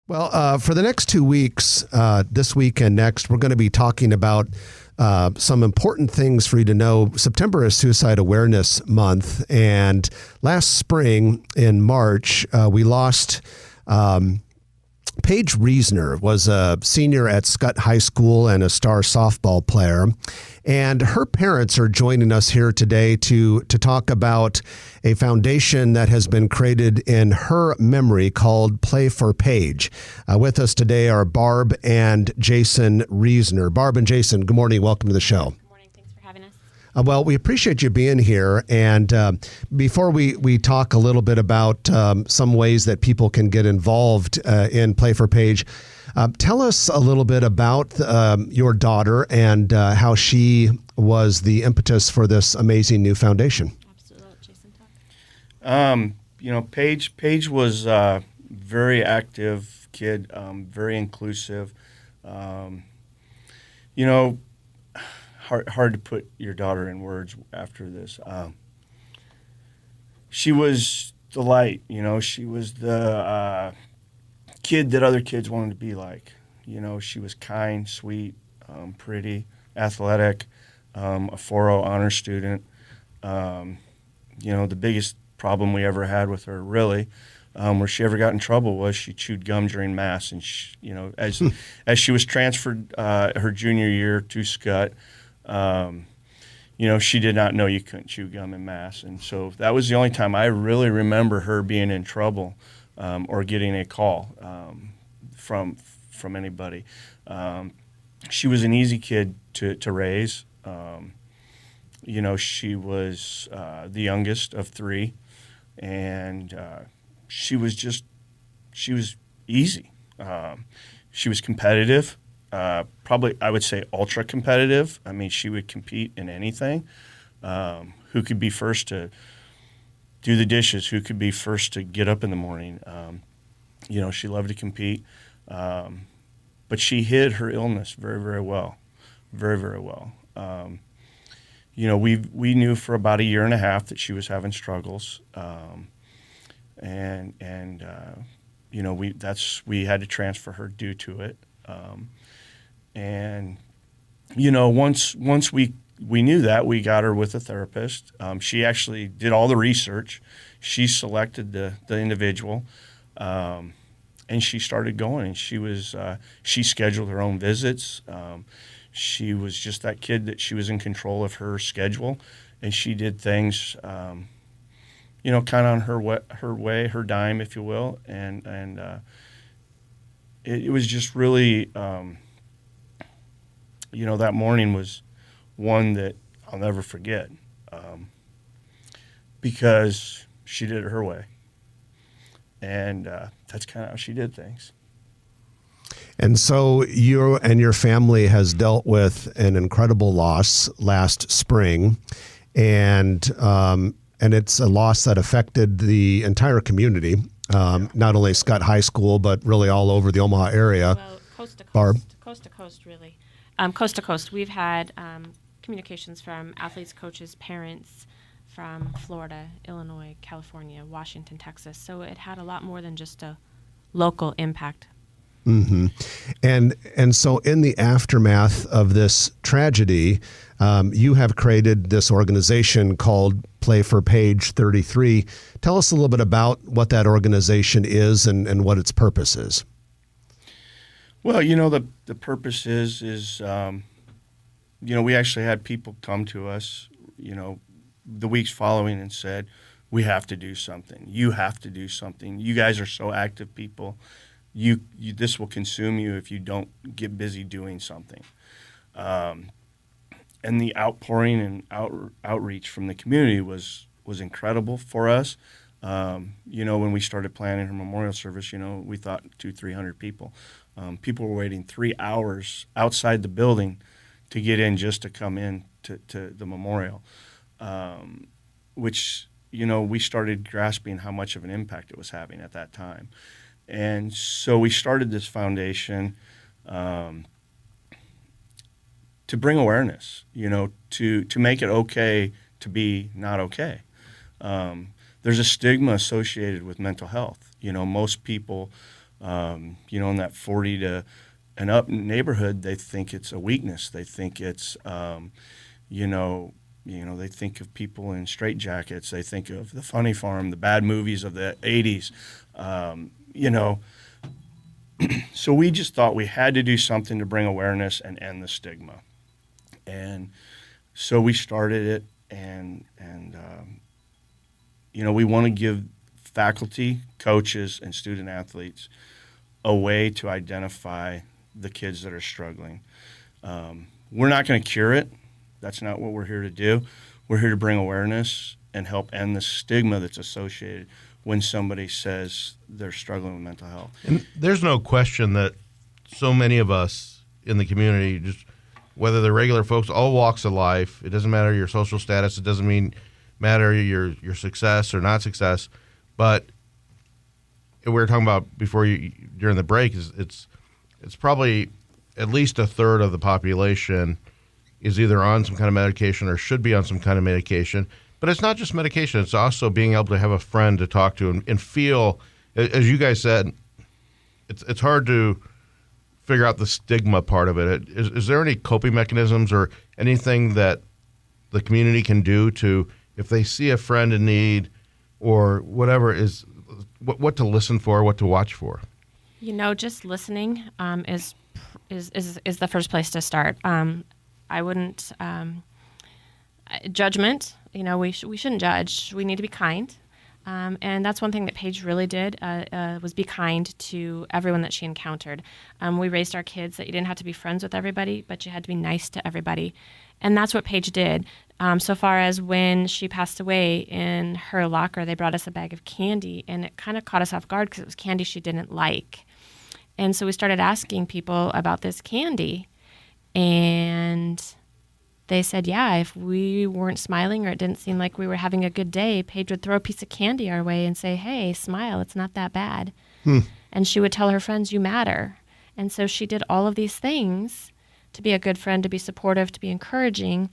Well, for the next 2 weeks, this week and next, we're going to be talking about some important things for you to know. September is Suicide Awareness Month, and last spring in March, we lost Paige Reisner. Was a senior at Scott High School and a star softball player. And her parents are joining us here today to talk about a foundation that has been created in her memory called Play for Paige. With us today are Barb and Jason Reisner. Barb and Jason, good morning. Welcome to the show. Good morning. Thanks for having us. Well, we appreciate you being here. And before we talk a little bit about some ways that people can get involved in Play for Paige, tell us a little bit about your daughter and how she was the impetus for this amazing new foundation. Absolutely. Jason, talk. Paige was a very active kid, very inclusive. Hard to put your daughter in words after this. She was the light, she was the kid that other kids wanted to be like. She was kind, sweet, pretty, athletic, a 4.0 honor student. The biggest problem we ever had with her, really, where she ever got in trouble was she chewed gum during mass. And, as she was transferred her junior year to Scott, she did not know you couldn't chew gum in mass. And so that was the only time I really remember her being in trouble or getting a call from anybody. She was an easy kid to raise. She was the youngest of three, and she was easy. She was competitive. Probably, I would say, ultra competitive. I mean, she would compete in anything. Who could be first to do the dishes? Who could be first to get up in the morning? She loved to compete. But she hid her illness very, very well. Very, very well. We knew for about a year and a half that she was having struggles. We had to transfer her due to it. Once we knew that, we got her with a therapist. She actually did all the research. She selected the individual, and she started going. And she scheduled her own visits. She was just that kid that she was in control of her schedule, and she did things, kind of on her way, her dime, if you will. And it was just really, that morning was one that I'll never forget, because she did it her way. And that's kind of how she did things. And so you and your family has dealt with an incredible loss last spring, and it's a loss that affected the entire community, not only Scott High School, but really all over the Omaha area. Well, coast to coast. Barb? Coast to coast, really. Coast to coast. We've had communications from athletes, coaches, parents from Florida, Illinois, California, Washington, Texas. So it had a lot more than just a local impact. Mm-hmm. And so in the aftermath of this tragedy, you have created this organization called Play for Paige 33. Tell us a little bit about what that organization is and what its purpose is. Well, the purpose is we actually had people come to us, the weeks following and said, we have to do something. You have to do something. You guys are so active people. This will consume you if you don't get busy doing something. And the outpouring and outreach from the community was incredible for us. When we started planning her memorial service, we thought 200-300 people. People were waiting 3 hours outside the building to get in just to come in to the memorial, which, we started grasping how much of an impact it was having at that time. And so we started this foundation to bring awareness, to make it okay to be not okay. There's a stigma associated with mental health. Most people In that 40 to and up neighborhood, they think it's a weakness. They think it's, they think of people in straitjackets. They think of the Funny Farm, the bad movies of the 80s, So we just thought we had to do something to bring awareness and end the stigma. And so we started it, and we want to give faculty, coaches, and student athletes a way to identify the kids that are struggling. We're not going to cure it. That's not what we're here to do. We're here to bring awareness and help end the stigma that's associated when somebody says they're struggling with mental health. And there's no question that so many of us in the community, just whether they're regular folks, all walks of life, it doesn't matter your social status, it doesn't matter your success or not success, but we were talking about during the break, it's probably at least a third of the population is either on some kind of medication or should be on some kind of medication. But it's not just medication. It's also being able to have a friend to talk to and feel, as you guys said, it's hard to figure out the stigma part of it. Is there any coping mechanisms or anything that the community can do to, if they see a friend in need or whatever, is what to listen for, what to watch for? Just listening is the first place to start. I wouldn't judgment. We shouldn't judge. We need to be kind, and that's one thing that Paige really did was be kind to everyone that she encountered. We raised our kids that you didn't have to be friends with everybody, but you had to be nice to everybody, and that's what Paige did. So far as when she passed away, in her locker, they brought us a bag of candy, and it kind of caught us off guard because it was candy she didn't like. And so we started asking people about this candy, and they said, yeah, if we weren't smiling or it didn't seem like we were having a good day, Paige would throw a piece of candy our way and say, hey, smile, it's not that bad. And she would tell her friends, you matter. And so she did all of these things to be a good friend, to be supportive, to be encouraging,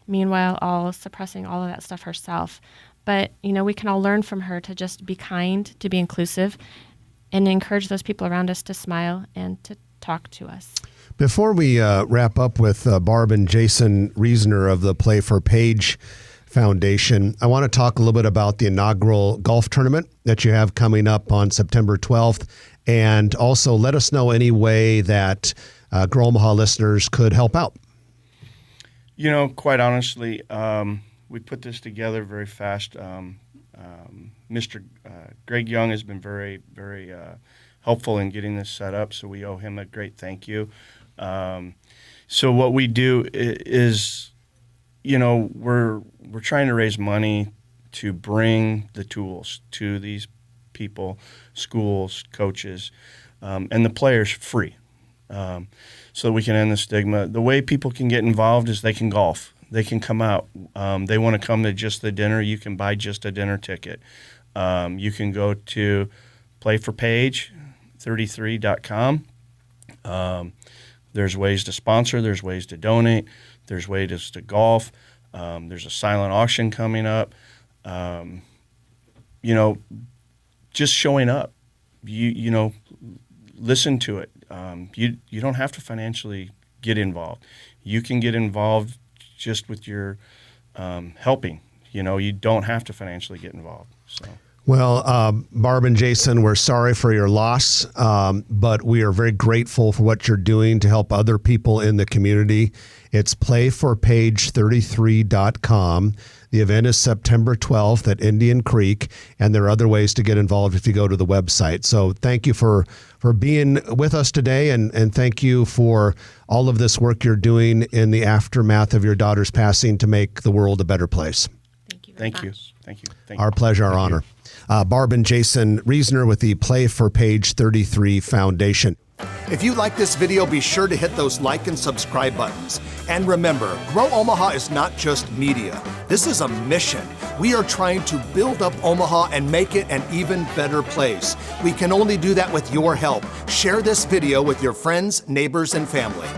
meanwhile all suppressing all of that stuff herself. But, we can all learn from her to just be kind, to be inclusive, and encourage those people around us to smile and to talk to us. Before we wrap up with Barb and Jason Reasoner of the Play for Paige Foundation, I want to talk a little bit about the inaugural golf tournament that you have coming up on September 12th, and also let us know any way that Grow Omaha listeners could help out. Quite honestly, we put this together very fast. Mr. Greg Young has been very, very helpful in getting this set up, so we owe him a great thank you. So what we do is, we're trying to raise money to bring the tools to these people, schools, coaches, and the players free, so that we can end the stigma. The way people can get involved is they can golf. They can come out. They want to come to just the dinner. You can buy just a dinner ticket. You can go to playforpage33.com. There's ways to sponsor. There's ways to donate. There's ways to golf. There's a silent auction coming up. Just showing up. Listen to it. You don't have to financially get involved. You can get involved just with your helping. You don't have to financially get involved. So. Well, Barb and Jason, we're sorry for your loss, but we are very grateful for what you're doing to help other people in the community. It's playforpage33.com. The event is September 12th at Indian Creek, and there are other ways to get involved if you go to the website. So thank you for being with us today, and thank you for all of this work you're doing in the aftermath of your daughter's passing to make the world a better place. Thank you very much. Thank you. Our pleasure, our honor. Barb and Jason Reasoner with the Play for Page 33 Foundation. If you like this video, be sure to hit those like and subscribe buttons. And remember, Grow Omaha is not just media. This is a mission. We are trying to build up Omaha and make it an even better place. We can only do that with your help. Share this video with your friends, neighbors, and family.